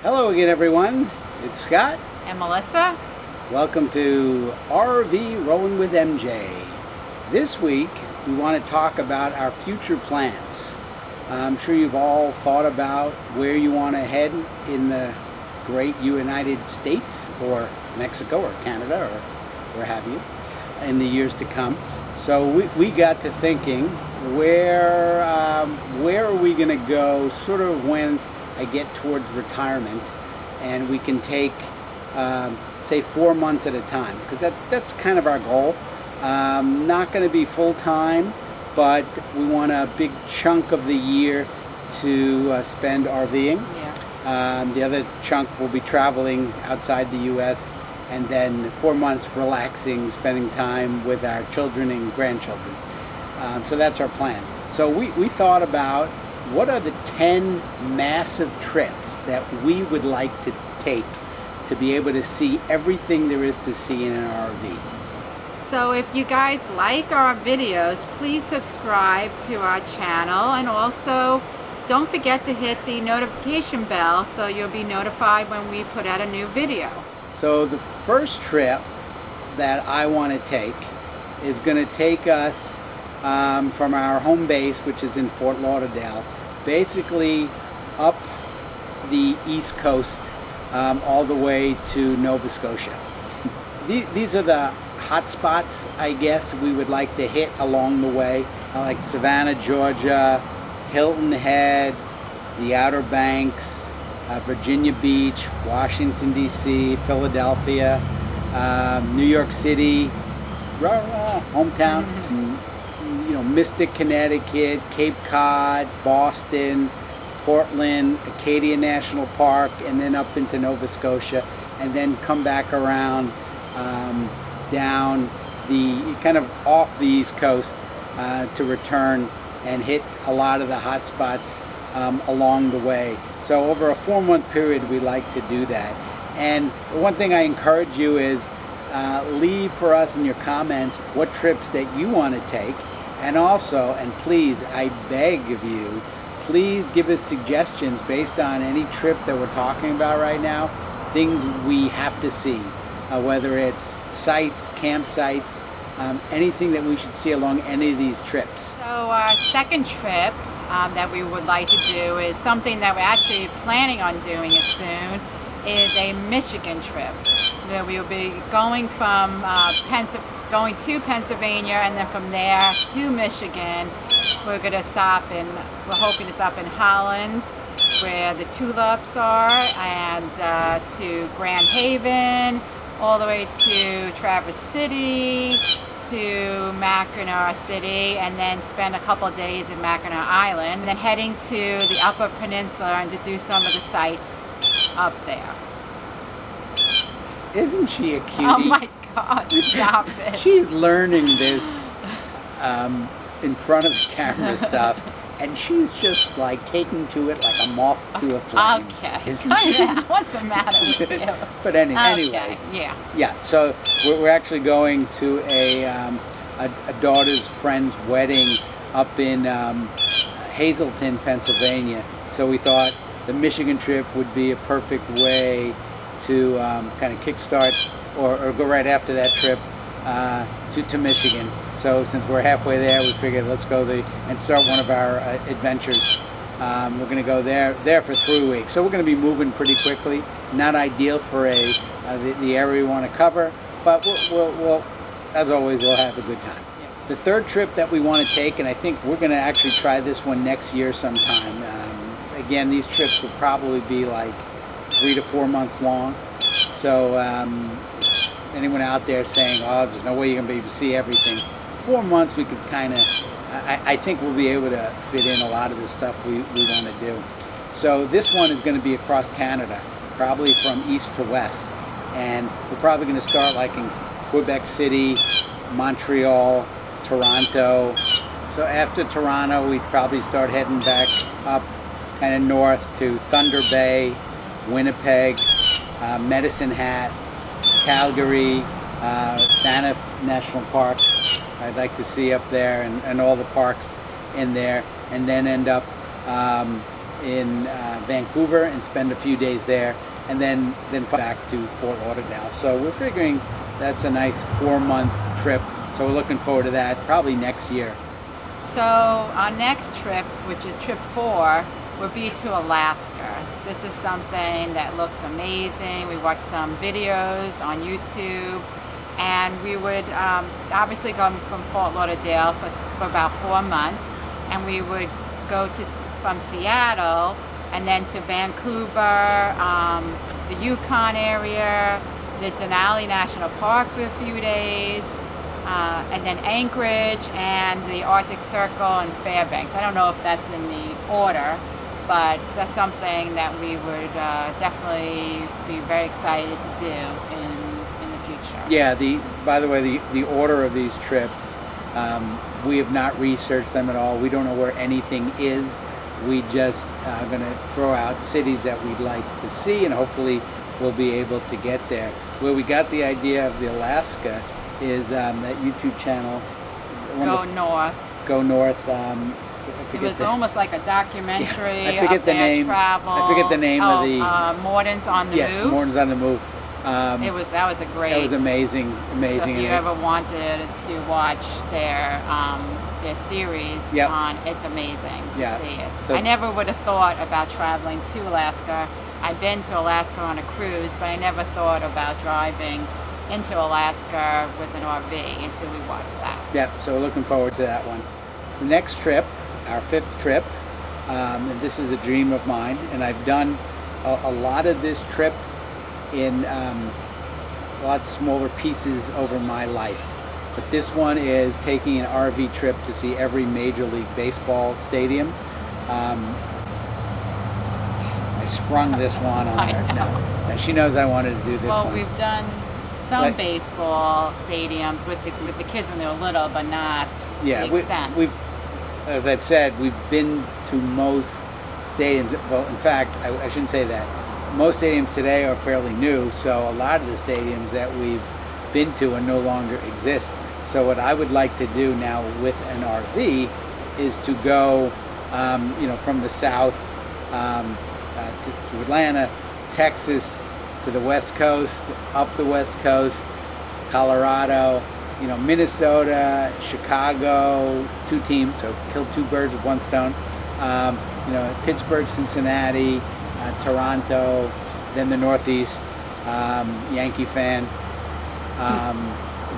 Hello again, everyone. It's Scott. And Melissa. Welcome to RV Rolling with MJ. This week, we want to talk about our future plans. I'm sure you've all thought about where you want to head in the great United States or Mexico or Canada or where have you in the years to come. So we got to thinking, where are we going to go sort of when I get towards retirement, and we can take say 4 months at a time, because that's kind of our goal. Not going to be full-time, but we want a big chunk of the year to spend RVing. Yeah. The other chunk will be traveling outside the U.S., and then 4 months relaxing, spending time with our children and grandchildren. So that's our plan. So we thought about, what are the 10 massive trips that we would like to take to be able to see everything there is to see in an RV? So if you guys like our videos, please subscribe to our channel, and also don't forget to hit the notification bell so you'll be notified when we put out a new video. So the first trip that I want to take is going to take us from our home base, which is in Fort Lauderdale, basically up the East Coast all the way to Nova Scotia. These are the hot spots, I guess, we would like to hit along the way, like Savannah, Georgia, Hilton Head, the Outer Banks, Virginia Beach, Washington, D.C., Philadelphia, New York City, hometown, Mystic, Connecticut, Cape Cod, Boston, Portland, Acadia National Park, and then up into Nova Scotia, and then come back around down the kind of off the East Coast to return and hit a lot of the hot spots along the way. So over a 4-month period, we like to do that. And one thing I encourage you is leave for us in your comments what trips that you want to take. And also, and please, I beg of you, please give us suggestions based on any trip that we're talking about right now, things we have to see, whether it's sites, campsites, anything that we should see along any of these trips. So our second trip that we would like to do is something that we're actually planning on doing as soon, is a Michigan trip, where we will be going from going to Pennsylvania, and then from there to Michigan. We're hoping to stop in Holland, where the tulips are, and to Grand Haven, all the way to Traverse City, to Mackinac City, and then spend a couple of days in Mackinac Island, and then heading to the Upper Peninsula and to do some of the sites up there. Isn't she a cutie? Oh my God, stop it. She's learning this in front of the camera stuff, and she's just like taking to it like a moth to a flame. Okay, Isn't she? what's the matter with you? But anyway, yeah. So we're actually going to a daughter's friend's wedding up in Hazleton, Pennsylvania. So we thought the Michigan trip would be a perfect way to kind of kickstart or go right after that trip to Michigan. So since we're halfway there, we figured let's go and start one of our adventures. We're going to go there for 3 weeks. So we're going to be moving pretty quickly. Not ideal for the area we want to cover, but we'll as always, we'll have a good time. The third trip that we want to take, and I think we're going to actually try this one next year sometime. Again, these trips will probably be like 3 to 4 months long. So anyone out there saying, oh, there's no way you're going to be able to see everything, 4 months we could kind of, I think we'll be able to fit in a lot of the stuff we want to do. So this one is going to be across Canada, probably from east to west. And we're probably going to start like in Quebec City, Montreal, Toronto. So after Toronto, we'd probably start heading back up kind of north to Thunder Bay, Winnipeg, Medicine Hat, Calgary, Banff National Park. I'd like to see up there, and all the parks in there, and then end up in Vancouver and spend a few days there, and then back to Fort Lauderdale. So we're figuring that's a nice 4-month trip. So we're looking forward to that probably next year. So our next trip, which is trip 4, will be to Alaska. This is something that looks amazing. We watched some videos on YouTube, and we would obviously go from Fort Lauderdale for about 4 months, and we would go from Seattle and then to Vancouver, the Yukon area, the Denali National Park for a few days, and then Anchorage and the Arctic Circle and Fairbanks. I don't know if that's in the order, but that's something that we would definitely be very excited to do in the future. Yeah, by the way, the order of these trips, we have not researched them at all. We don't know where anything is. We just are going to throw out cities that we'd like to see, and hopefully we'll be able to get there. Where we got the idea of the Alaska is that YouTube channel. Go North. It was almost like a documentary of their travel. I forget the name of the... Morden's on the Move. Yeah, Morden's on the Move. That was a great... That was amazing. So if you ever wanted to watch their series it's amazing to see it. So I never would have thought about traveling to Alaska. I've been to Alaska on a cruise, but I never thought about driving into Alaska with an RV until we watched that. Yeah, so we're looking forward to that one. The next trip, our 5th trip, and this is a dream of mine, and I've done a lot of this trip in a lot smaller pieces over my life. But this one is taking an RV trip to see every Major League Baseball stadium. I sprung this one on her. No, she knows I wanted to do this one. Well, we've done some baseball stadiums with the kids when they were little, but not the extent. We've, as I've said, we've been to most stadiums. Well, in fact, I shouldn't say that. Most stadiums today are fairly new, so a lot of the stadiums that we've been to and no longer exist. So what I would like to do now with an RV is to go, from the south to Atlanta, Texas, to the West Coast, up the West Coast, Colorado, Minnesota, Chicago, 2 teams, so kill 2 birds with 1 stone. Pittsburgh, Cincinnati, Toronto, then the Northeast, Yankee fan.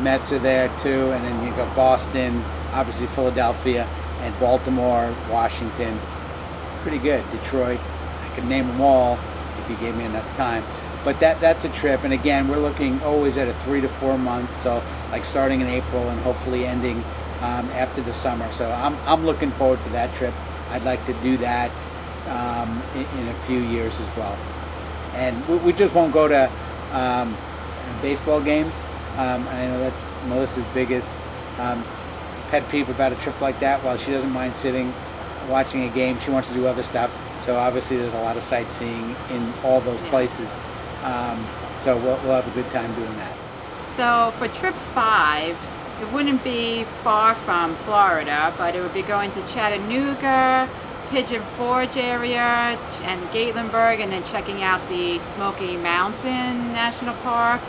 Mets are there too, and then you got Boston, obviously Philadelphia, and Baltimore, Washington. Pretty good. Detroit. I could name them all if you gave me enough time. But that's a trip, and again, we're looking always at a 3 to 4 months, so like starting in April and hopefully ending after the summer. So I'm looking forward to that trip. I'd like to do that in a few years as well. And we just won't go to baseball games. I know that's Melissa's biggest pet peeve about a trip like that. While she doesn't mind sitting watching a game, she wants to do other stuff. So obviously there's a lot of sightseeing in all those places. So we'll have a good time doing that. So for trip 5, it wouldn't be far from Florida, but it would be going to Chattanooga, Pigeon Forge area, and Gatlinburg, and then checking out the Smokey Mountain National Park,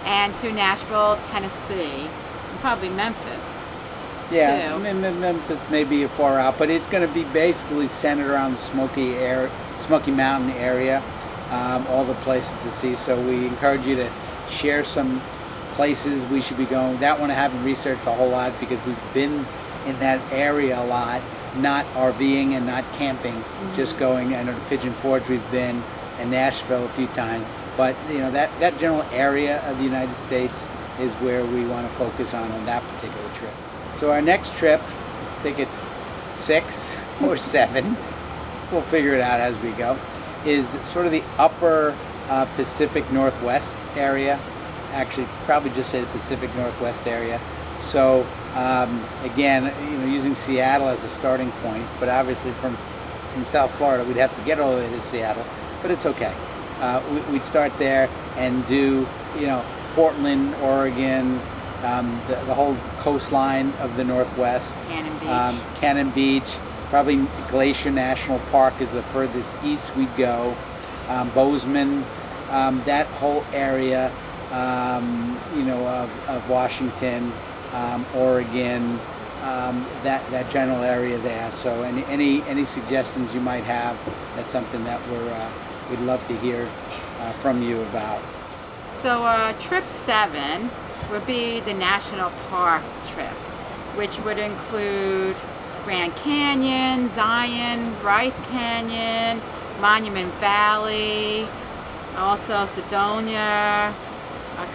and to Nashville, Tennessee, and probably Memphis. Yeah, Memphis may be far out, but it's going to be basically centered around the Smokey Mountain area, all the places to see. So we encourage you to share some places we should be going. That one I haven't researched a whole lot because we've been in that area a lot, not RVing and not camping, just going. I know to Pigeon Forge we've been, and Nashville a few times. But that general area of the United States is where we want to focus on that particular trip. So our next trip, I think it's 6 or 7, we'll figure it out as we go, is sort of the upper Pacific Northwest area. Actually, probably just say the Pacific Northwest area. So again, using Seattle as a starting point, but obviously from South Florida, we'd have to get all the way to Seattle, but it's okay. We'd start there and do, Portland, Oregon, the whole coastline of the Northwest. Cannon Beach. Cannon Beach, Probably Glacier National Park is the furthest east we'd go. Bozeman, that whole area, of Washington, Oregon, that general area there. So any suggestions you might have, that's something that we'd love to hear from you about. So trip 7 would be the national park trip, which would include Grand Canyon, Zion, Bryce Canyon, Monument Valley, also Sedona,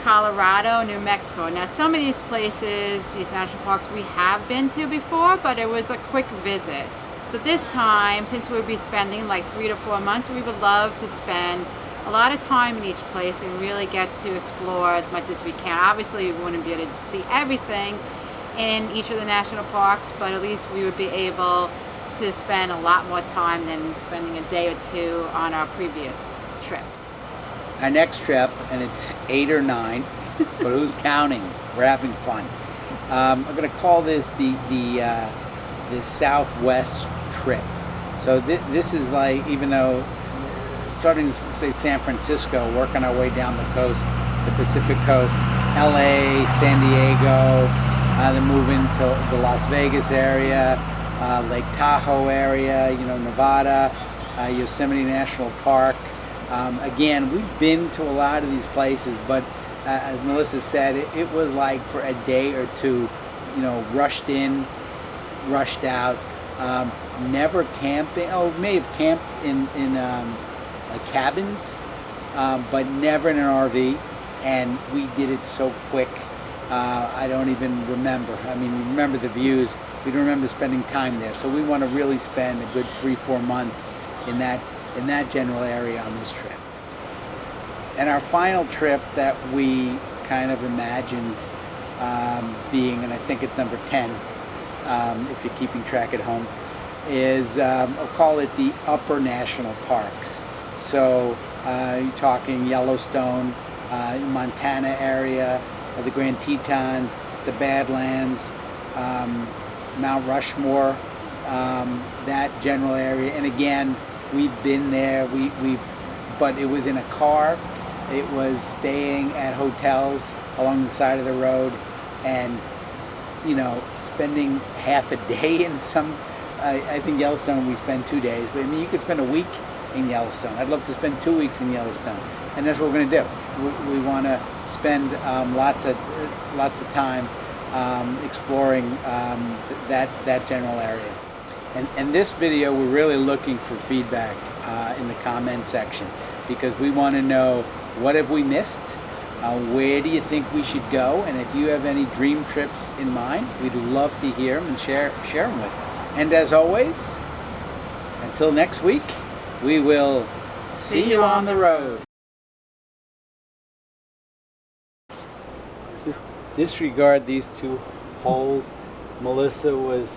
Colorado, New Mexico. Now some of these places, these national parks, we have been to before, but it was a quick visit. So this time, since we'll be spending like 3 to 4 months, we would love to spend a lot of time in each place and really get to explore as much as we can. Obviously, we wouldn't be able to see everything in each of the national parks, but at least we would be able to spend a lot more time than spending a day or 2 on our previous trips. Our next trip, and it's 8 or 9, but who's counting? We're having fun. I'm going to call this the Southwest trip. So this is like, even though starting to say San Francisco, working our way down the coast, the Pacific coast, LA, San Diego, then moving to the Las Vegas area, Lake Tahoe area, Nevada, Yosemite National Park. Again, we've been to a lot of these places, but as Melissa said, it was like for a day or 2, rushed in, rushed out, never camping. Oh, may have camped in cabins, but never in an RV, and we did it so quick. I don't even remember. I mean, we remember the views. We don't remember spending time there. So we want to really spend a good 3-4 months in that general area on this trip. And our final trip that we kind of imagined being, and I think it's number 10, if you're keeping track at home, is I'll call it the upper national parks. So you're talking Yellowstone, Montana area, the Grand Tetons, the Badlands, Mount Rushmore, that general area. And again, we've been there. But it was in a car. It was staying at hotels along the side of the road, and spending half a day in some. I think Yellowstone we spend 2 days, but I mean you could spend a week in Yellowstone. I'd love to spend 2 weeks in Yellowstone, and that's what we're going to do. We want to spend lots of time exploring that general area. And this video, we're really looking for feedback in the comment section, because we want to know, what have we missed? Where do you think we should go? And if you have any dream trips in mind, we'd love to hear them and share them with us. And as always, until next week, we will see you on the road. Just disregard these 2 holes. Melissa was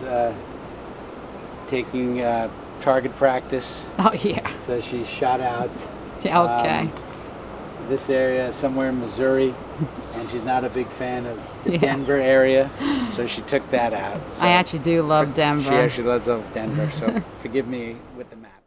taking target practice. Oh yeah. So she shot out. Okay. This area somewhere in Missouri, and she's not a big fan of the Denver area, so she took that out. So I actually do love Denver. She loves Denver, so forgive me with the map.